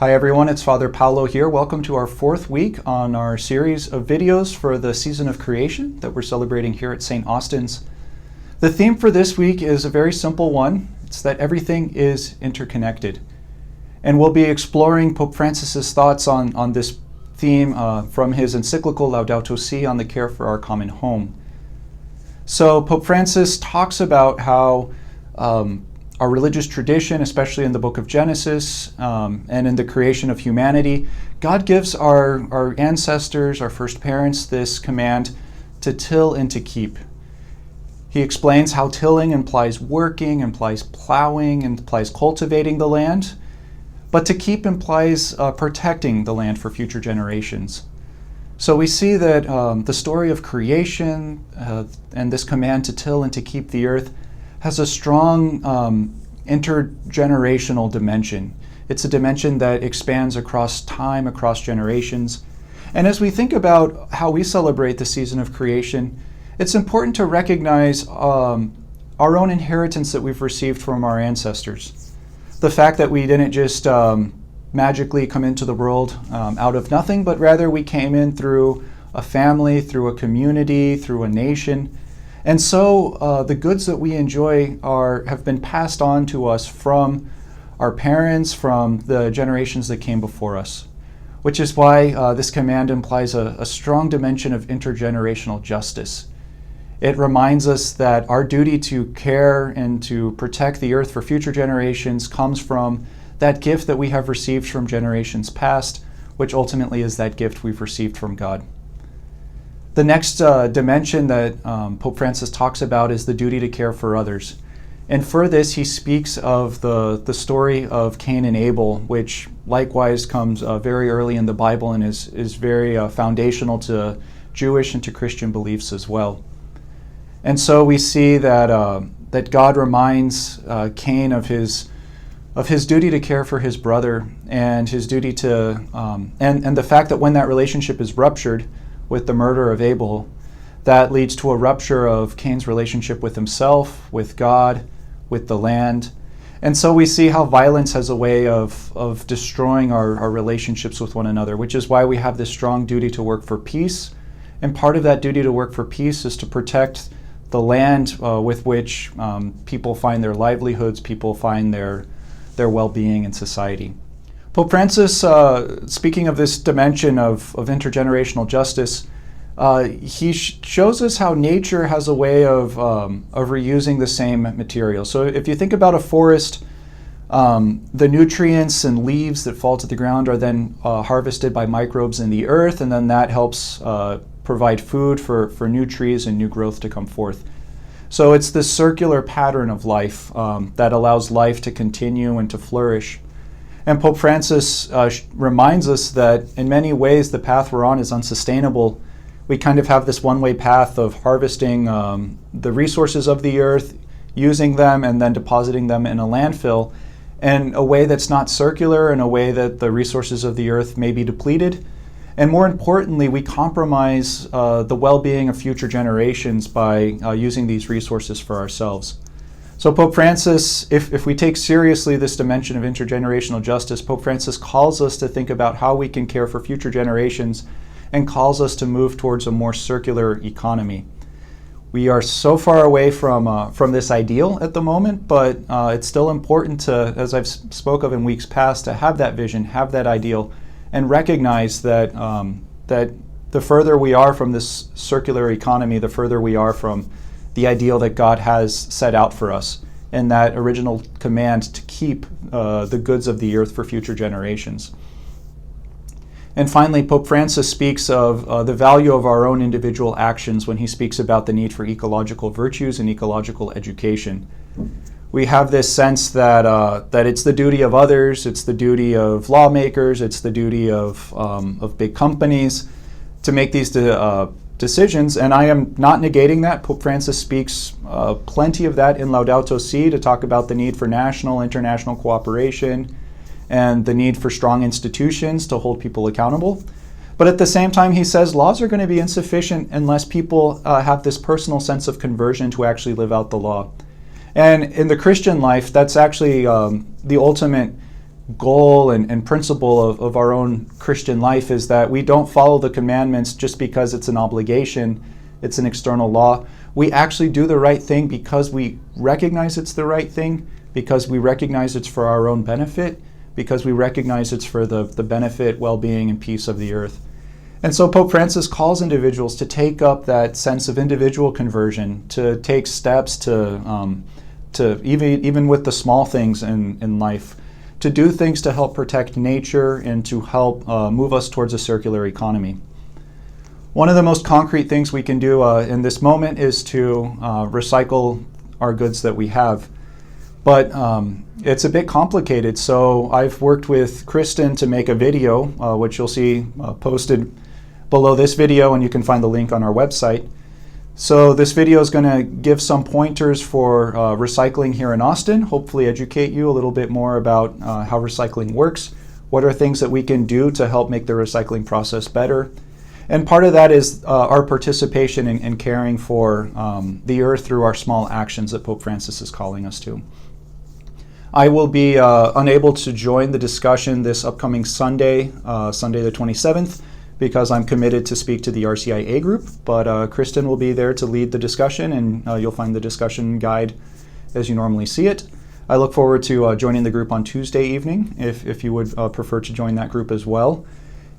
Hi everyone, it's Father Paolo here. Welcome to our fourth week on our series of videos for the season of creation that we're celebrating here at St. Austin's. The theme for this week is a very simple one. It's that everything is interconnected. And we'll be exploring Pope Francis's thoughts on this theme from his encyclical Laudato Si on the care for our common home. So Pope Francis talks about how our religious tradition, especially in the book of Genesis and in the creation of humanity, God gives our ancestors, our first parents, this command to till and to keep. He explains how tilling implies working, implies plowing, implies cultivating the land, but to keep implies protecting the land for future generations. So we see that the story of creation and this command to till and to keep the earth has a strong intergenerational dimension. It's a dimension that expands across time, across generations. And as we think about how we celebrate the season of creation, it's important to recognize our own inheritance that we've received from our ancestors. The fact that we didn't just magically come into the world out of nothing, but rather we came in through a family, through a community, through a nation. And so the goods that we enjoy have been passed on to us from our parents, from the generations that came before us, which is why this command implies a strong dimension of intergenerational justice. It reminds us that our duty to care and to protect the earth for future generations comes from that gift that we have received from generations past, which ultimately is that gift we've received from God. The next dimension that Pope Francis talks about is the duty to care for others. And for this, he speaks of the story of Cain and Abel, which likewise comes very early in the Bible and is very foundational to Jewish and to Christian beliefs as well. And so we see that God reminds Cain of his duty to care for his brother and his duty to, and the fact that when that relationship is ruptured with the murder of Abel, that leads to a rupture of Cain's relationship with himself, with God, with the land. And so we see how violence has a way of destroying our relationships with one another, which is why we have this strong duty to work for peace. And part of that duty to work for peace is to protect the land with which people find their livelihoods, people find their well-being in society. Pope Francis, speaking of this dimension of intergenerational justice, he shows us how nature has a way of reusing the same material. So if you think about a forest, the nutrients and leaves that fall to the ground are then harvested by microbes in the earth, and then that helps provide food for new trees and new growth to come forth. So it's this circular pattern of life that allows life to continue and to flourish. And Pope Francis reminds us that in many ways the path we're on is unsustainable. We kind of have this one-way path of harvesting the resources of the earth, using them, and then depositing them in a landfill in a way that's not circular, in a way that the resources of the earth may be depleted. And more importantly, we compromise the well-being of future generations by using these resources for ourselves. So Pope Francis, if we take seriously this dimension of intergenerational justice, Pope Francis calls us to think about how we can care for future generations and calls us to move towards a more circular economy. We are so far away from this ideal at the moment, but it's still important to, as I've spoke of in weeks past, to have that vision, have that ideal, and recognize that that the further we are from this circular economy, the further we are from the ideal that God has set out for us, and that original command to keep the goods of the earth for future generations. And finally, Pope Francis speaks of the value of our own individual actions when he speaks about the need for ecological virtues and ecological education. We have this sense that it's the duty of others, it's the duty of lawmakers, it's the duty of big companies to make these decisions, and I am not negating that. Pope Francis speaks plenty of that in Laudato Si to talk about the need for national, international cooperation and the need for strong institutions to hold people accountable. But at the same time, he says laws are going to be insufficient unless people have this personal sense of conversion to actually live out the law. And in the Christian life, that's actually the ultimate goal and principle of our own Christian life is that we don't follow the commandments just because it's an obligation, it's an external law. We actually do the right thing because we recognize it's the right thing, because we recognize it's for our own benefit, because we recognize it's for the benefit, well-being, and peace of the earth. And so Pope Francis calls individuals to take up that sense of individual conversion, to take steps to even with the small things in life, to do things to help protect nature and to help move us towards a circular economy. One of the most concrete things we can do in this moment is to recycle our goods that we have. But it's a bit complicated, so I've worked with Kristen to make a video, which you'll see posted below this video, and you can find the link on our website. So this video is going to give some pointers for recycling here in Austin, hopefully educate you a little bit more about how recycling works, what are things that we can do to help make the recycling process better. And part of that is our participation in caring for the earth through our small actions that Pope Francis is calling us to. I will be unable to join the discussion this upcoming Sunday, Sunday the 27th, because I'm committed to speak to the RCIA group, but Kristen will be there to lead the discussion, and you'll find the discussion guide as you normally see it. I look forward to joining the group on Tuesday evening, if you would prefer to join that group as well.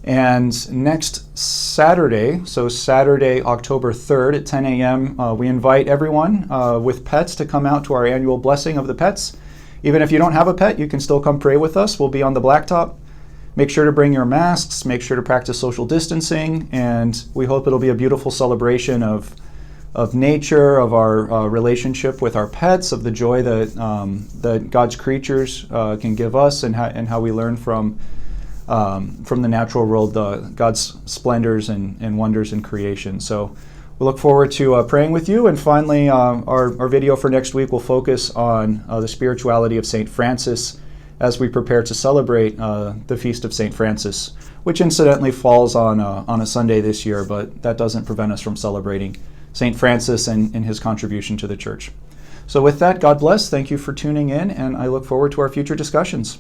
And next Saturday, so Saturday, October 3rd at 10 a.m., we invite everyone with pets to come out to our annual blessing of the pets. Even if you don't have a pet, you can still come pray with us. We'll be on the blacktop. Make sure to bring your masks, make sure to practice social distancing, and we hope it'll be a beautiful celebration of nature, of our relationship with our pets, of the joy that God's creatures can give us, and how we learn from the natural world, God's splendors and wonders in creation. So we look forward to praying with you. And finally, our video for next week will focus on the spirituality of St. Francis as we prepare to celebrate the Feast of St. Francis, which incidentally falls on a Sunday this year, but that doesn't prevent us from celebrating St. Francis and his contribution to the Church. So with that, God bless. Thank you for tuning in, and I look forward to our future discussions.